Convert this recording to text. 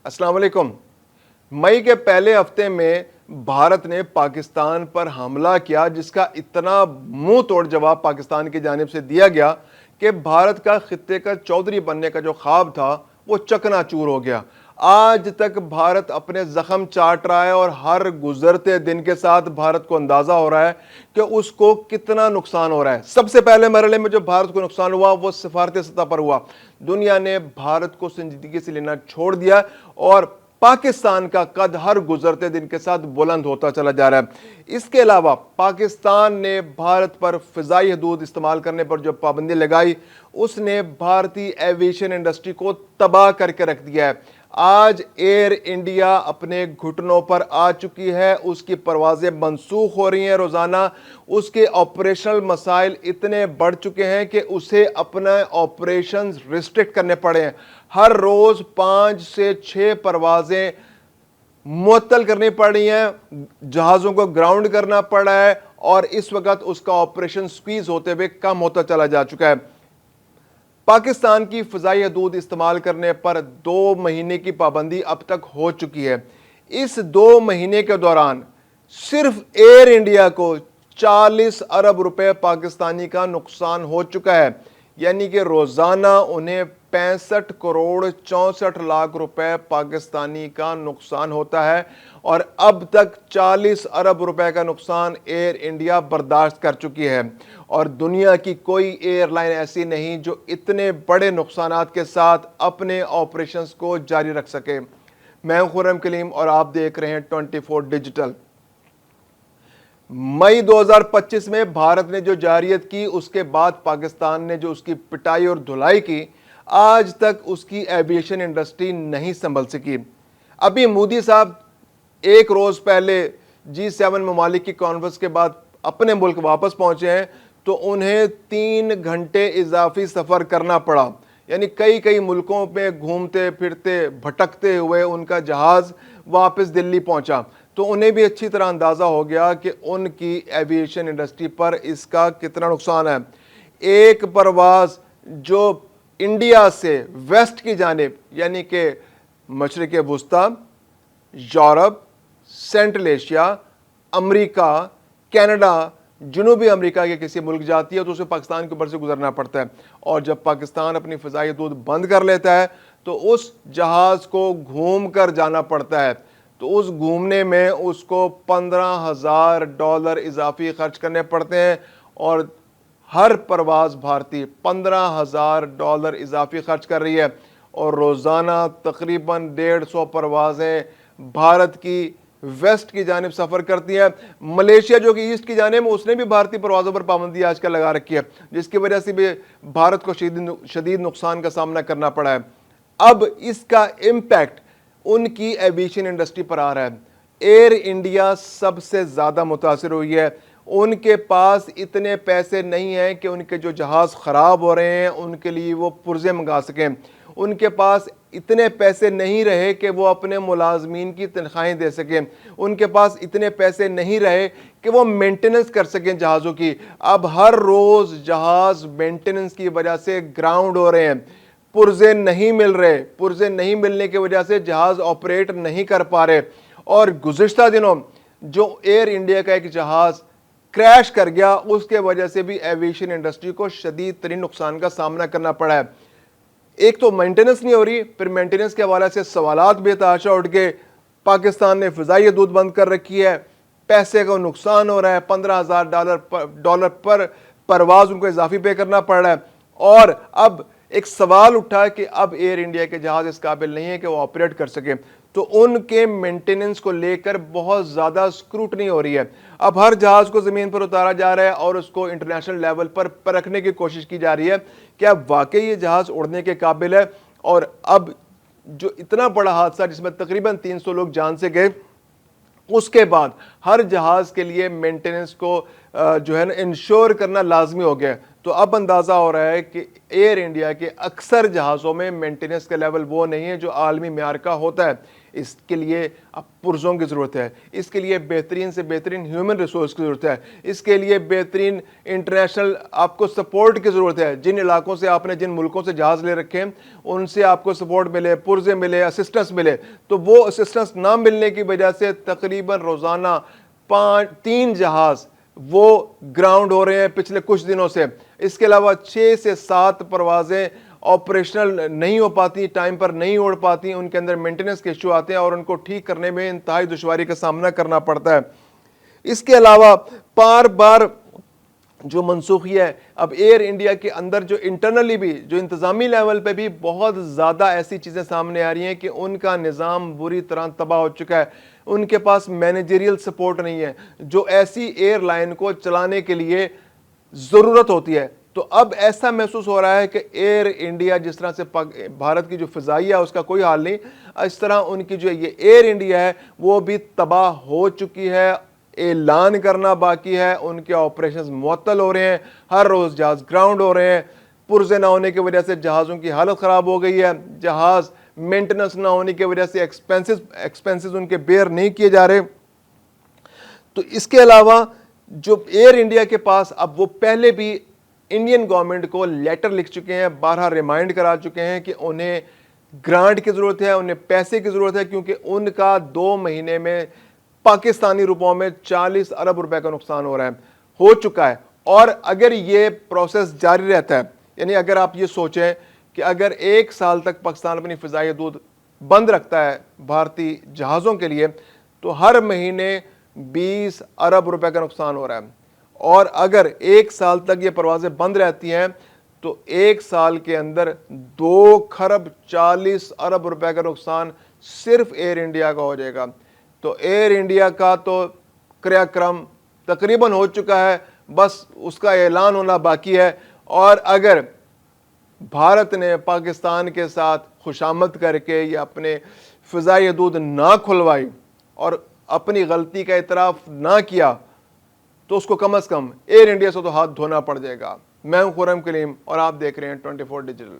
अस्सलाम वालेकुम। मई के पहले हफ्ते में भारत ने पाकिस्तान पर हमला किया, जिसका इतना मुंह तोड़ जवाब पाकिस्तान की जानिब से दिया गया कि भारत का खित्ते का चौधरी बनने का जो ख्वाब था वो चकनाचूर हो गया। आज तक भारत अपने जख्म चाट रहा है और हर गुजरते दिन के साथ भारत को अंदाजा हो रहा है कि उसको कितना नुकसान हो रहा है। सबसे पहले मरहले में जो भारत को नुकसान हुआ वो सिफारती सतह पर हुआ। दुनिया ने भारत को संजीदगी से लेना छोड़ दिया और पाकिस्तान का कद हर गुजरते दिन के साथ बुलंद होता चला जा रहा है। इसके अलावा पाकिस्तान ने भारत पर फिजाई हदूद इस्तेमाल करने पर जो पाबंदी लगाई, उसने भारतीय एविएशन इंडस्ट्री को तबाह करके रख दिया है। आज एयर इंडिया अपने घुटनों पर आ चुकी है, उसकी परवाजें मनसूख हो रही हैं रोजाना, उसके ऑपरेशनल मसाइल इतने बढ़ चुके हैं कि उसे अपना ऑपरेशंस रिस्ट्रिक्ट करने पड़े हैं। हर रोज 5 से 6 परवाजें मुअत्तल करनी पड़ रही हैं, जहाजों को ग्राउंड करना पड़ा है और इस वक्त उसका ऑपरेशन स्क्वीज होते हुए कम होता चला जा चुका है। पाकिस्तान की फिजाई हदूद इस्तेमाल करने पर 2 महीने की पाबंदी अब तक हो चुकी है। इस 2 महीने के दौरान सिर्फ एयर इंडिया को 40 अरब रुपए पाकिस्तानी का नुकसान हो चुका है, यानी कि रोजाना उन्हें 65 करोड़ 64 लाख रुपए पाकिस्तानी का नुकसान होता है और अब तक 40 अरब रुपए का नुकसान एयर इंडिया बर्दाश्त कर चुकी है। और दुनिया की कोई एयरलाइन ऐसी नहीं जो इतने बड़े नुकसानात के साथ अपने ऑपरेशंस को जारी रख सके। मैं हूं खुर्रम कलीम और आप देख रहे हैं 24 डिजिटल। मई 2025 में भारत ने जो जारियत की, उसके बाद पाकिस्तान ने जो उसकी पिटाई और धुलाई की, आज तक उसकी एविएशन इंडस्ट्री नहीं संभल सकी। अभी मोदी साहब एक रोज पहले G7 ममालिक की कॉन्फ्रेंस के बाद अपने मुल्क वापस पहुंचे हैं, तो उन्हें 3 घंटे इजाफी सफर करना पड़ा। यानी कई कई मुल्कों में घूमते फिरते भटकते हुए उनका जहाज वापस दिल्ली पहुंचा। तो उन्हें भी अच्छी तरह अंदाजा हो गया कि उनकी एविएशन इंडस्ट्री पर इसका कितना नुकसान है। एक परवाज जो इंडिया से वेस्ट की जानिब, यानी कि मशरिक वुस्ता, Europe, Central Asia, America, Canada, जनूबी अमेरिका के किसी मुल्क जाती है तो उसे पाकिस्तान के ऊपर से गुजरना पड़ता है। और जब पाकिस्तान अपनी फ़िज़ाई हदूद बंद कर लेता है तो उस जहाज को घूम कर जाना पड़ता है। तो उस घूमने में उसको $15,000 इजाफी खर्च करने पड़ते हैं और हर परवाज भारतीय $15,000 इजाफी खर्च कर रही है। और रोज़ाना तकरीबन 150 परवाजें भारत की वेस्ट की जानिब सफ़र करती है। मलेशिया जो कि ईस्ट की जानिब में, उसने भी भारतीय परवाज़ों पर पाबंदी आजकल लगा रखी है, जिसकी वजह से भी भारत को शदीद नुकसान का सामना करना पड़ा है। अब इसका इम्पैक्ट उनकी एविएशन इंडस्ट्री पर आ रहा है। एयर इंडिया सबसे ज़्यादा मुतासिर हुई है। उनके पास इतने पैसे नहीं हैं कि उनके जो जहाज़ ख़राब हो रहे हैं उनके लिए वो पुर्जे मंगा सकें। उनके पास इतने पैसे नहीं रहे कि वो अपने मुलाजमीन की तनख्वाहें दे सकें। उनके पास इतने पैसे नहीं रहे कि वो मेंटेनेंस कर सकें जहाज़ों की। अब हर रोज़ जहाज़ मेंटेनेंस की वजह से ग्राउंड हो रहे हैं, पुर्जे नहीं मिल रहे। पुर्जे नहीं मिलने की वजह से जहाज़ ऑपरेट नहीं कर पा रहे। और गुज़िश्ता दिनों जो एयर इंडिया का एक जहाज़ क्रैश कर गया, उसके वजह से भी एविएशन इंडस्ट्री को शदीद तरीन नुकसान का सामना करना पड़ा है। एक तो मेंटेनेंस नहीं हो रही, फिर मेंटेनेंस के हवाले से सवालात बेतहाशा उठ गए। पाकिस्तान ने फिजाई हदूद बंद कर रखी है, पैसे का नुकसान हो रहा है, $15,000 पर परवाज उनको इजाफी पे करना पड़ रहा है। और अब एक सवाल उठा कि अब एयर इंडिया के जहाज इस काबिल नहीं है कि वो ऑपरेट कर सके, तो उनके मेंटेनेंस को लेकर बहुत ज़्यादा स्क्रूटनी हो रही है। अब हर जहाज़ को ज़मीन पर उतारा जा रहा है और उसको इंटरनेशनल लेवल पर परखने की कोशिश की जा रही है कि अब वाकई ये जहाज़ उड़ने के काबिल है। और अब जो इतना बड़ा हादसा जिसमें तकरीबन 300 लोग जान से गए, उसके बाद हर जहाज़ के लिए मेंटेनेंस को जो है ना इंश्योर करना लाजमी हो गया। तो अब अंदाज़ा हो रहा है कि एयर इंडिया के अक्सर जहाज़ों में मेंटेनेंस का लेवल वो नहीं है जो आलमी म्यार का होता है। اس کے لیے اب پرزوں کی ضرورت ہے, اس کے لیے بہترین سے بہترین ہیومن ریسورس کی ضرورت ہے, اس کے لیے بہترین انٹرنیشنل آپ کو سپورٹ کی ضرورت ہے. جن علاقوں سے آپ نے جن ملکوں سے جہاز لے رکھے ہیں ان سے آپ کو سپورٹ ملے, پرزے ملے, اسسٹنس ملے. تو وہ اسسٹنس نہ ملنے کی وجہ سے تقریباً روزانہ 3 جہاز وہ گراؤنڈ ہو رہے ہیں پچھلے کچھ دنوں سے. اس کے علاوہ 6 سے 7 پروازیں آپریشنل نہیں ہو پاتی, ٹائم پر نہیں اڑ پاتی, ان کے اندر مینٹیننس کے ایشو آتے ہیں اور ان کو ٹھیک کرنے میں انتہائی دشواری کا سامنا کرنا پڑتا ہے. اس کے علاوہ بار بار جو منسوخی ہے, اب ایئر انڈیا کے اندر جو انٹرنلی بھی جو انتظامی لیول پہ بھی بہت زیادہ ایسی چیزیں سامنے آ رہی ہیں کہ ان کا نظام بری طرح تباہ ہو چکا ہے. ان کے پاس مینیجریل سپورٹ نہیں ہے جو ایسی ایئر لائن کو چلانے کے لیے ضرورت ہوتی ہے. تو اب ایسا محسوس ہو رہا ہے کہ ایئر انڈیا جس طرح سے بھارت کی جو فضائیہ ہے اس کا کوئی حال نہیں, اس طرح ان کی جو یہ ایئر انڈیا ہے وہ بھی تباہ ہو چکی ہے. اعلان کرنا باقی ہے, ان کے آپریشنز معطل ہو رہے ہیں, ہر روز جہاز گراؤنڈ ہو رہے ہیں, پرزے نہ ہونے کی وجہ سے جہازوں کی حالت خراب ہو گئی ہے, جہاز مینٹیننس نہ ہونے کی وجہ سے ایکسپینسز ان کے بیئر نہیں کیے جا رہے. تو اس کے علاوہ جو ایئر انڈیا کے پاس اب وہ پہلے بھی انڈین گورنمنٹ کو لیٹر لکھ چکے ہیں, بارہا ریمائنڈ کرا چکے ہیں کہ انہیں گرانٹ کی ضرورت ہے, انہیں پیسے کی ضرورت ہے, کیونکہ ان کا 2 مہینے میں پاکستانی روپوں میں 40 ارب روپے کا نقصان ہو چکا ہے. اور اگر یہ پروسیس جاری رہتا ہے, یعنی اگر آپ یہ سوچیں کہ اگر 1 سال تک پاکستان اپنی فضائی حدود بند رکھتا ہے بھارتی جہازوں کے لیے, تو ہر مہینے 20 ارب روپے کا نقصان ہو رہا ہے. اور اگر 1 سال تک یہ پروازیں بند رہتی ہیں تو 1 سال کے اندر 2 خرب 40 ارب روپے کا نقصان صرف ایئر انڈیا کا ہو جائے گا. تو ایئر انڈیا کا تو کریا کرم تقریباً ہو چکا ہے, بس اس کا اعلان ہونا باقی ہے. اور اگر بھارت نے پاکستان کے ساتھ خوشامد کر کے یا اپنے فضائی حدود نہ کھلوائی اور اپنی غلطی کا اعتراف نہ کیا تو اس کو کم از کم ایئر انڈیا سے تو ہاتھ دھونا پڑ جائے گا. میں ہوں خرم کلیم اور آپ دیکھ رہے ہیں 24 ڈیجیٹل.